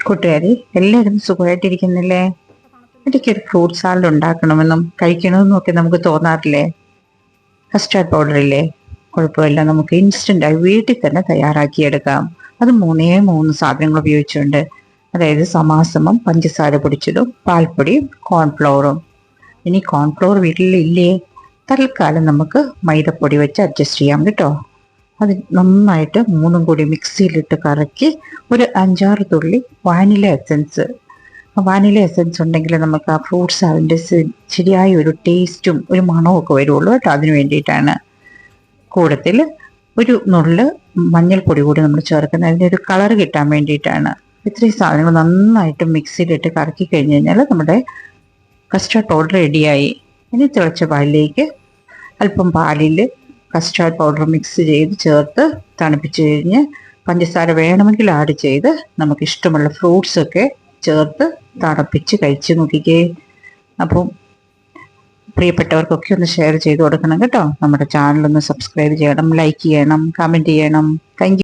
കൂട്ടുകാരി, എല്ലാവരും സുഖമായിട്ടിരിക്കുന്നില്ലേ? ഇടയ്ക്കൊരു ഫ്രൂട്ട് സാലഡ് ഉണ്ടാക്കണമെന്നും കഴിക്കണമെന്നും ഒക്കെ നമുക്ക് തോന്നാറില്ലേ? കസ്റ്റാർഡ് പൗഡർ ഇല്ലേ? കുഴപ്പമില്ല, നമുക്ക് ഇൻസ്റ്റൻ്റായി വീട്ടിൽ തന്നെ തയ്യാറാക്കിയെടുക്കാം. അത് മൂന്ന് സാധനങ്ങൾ ഉപയോഗിച്ചുകൊണ്ട്, അതായത് സമാസമം പഞ്ചസാര പൊടിച്ചതും പാൽപ്പൊടിയും കോൺഫ്ലവറും. ഇനി കോൺഫ്ലവർ വീട്ടിലില്ലേ? തൽക്കാലം നമുക്ക് മൈദപ്പൊടി വെച്ച് അഡ്ജസ്റ്റ് ചെയ്യാം കേട്ടോ. അത് നന്നായിട്ട് മൂന്നും കൂടി മിക്സിയിലിട്ട് കറക്കി ഒരു 5-6 തുള്ളി വാനില എസൻസ് ഉണ്ടെങ്കിൽ നമുക്ക് ആ ഫ്രൂട്ട്സ് അതിൻ്റെ ശരിയായ ഒരു ടേസ്റ്റും ഒരു മണവും ഒക്കെ വരുള്ളൂ കേട്ടോ. അതിന് വേണ്ടിയിട്ടാണ്. കൂടത്തിൽ ഒരു നുള്ള് മഞ്ഞൾപ്പൊടി കൂടി നമ്മൾ ചേർക്കുന്നത് അതിൻ്റെ ഒരു കളർ കിട്ടാൻ വേണ്ടിയിട്ടാണ്. ഇത്രയും സാധനങ്ങൾ നന്നായിട്ട് മിക്സിയിലിട്ട് കറക്കി കഴിഞ്ഞ് കഴിഞ്ഞാൽ നമ്മുടെ കസ്റ്റാർഡ് പൗഡർ റെഡിയായി. ഇനി തിളച്ച പാലിലേക്ക് അല്പം പാലിൽ കസ്റ്റാർഡ് പൗഡർ മിക്സ് ചെയ്ത് ചേർത്ത് തണുപ്പിച്ച് കഴിഞ്ഞ് പഞ്ചസാര വേണമെങ്കിൽ ആഡ് ചെയ്ത് നമുക്ക് ഇഷ്ടമുള്ള ഫ്രൂട്ട്സൊക്കെ ചേർത്ത് തണുപ്പിച്ച് കഴിച്ച് നോക്കിക്കേ. അപ്പം പ്രിയപ്പെട്ടവർക്കൊക്കെ ഒന്ന് ഷെയർ ചെയ്ത് കൊടുക്കണം കേട്ടോ. നമ്മുടെ ചാനലൊന്ന് സബ്സ്ക്രൈബ് ചെയ്യണം, ലൈക്ക് ചെയ്യണം, കമൻറ്റ് ചെയ്യണം. Thank you.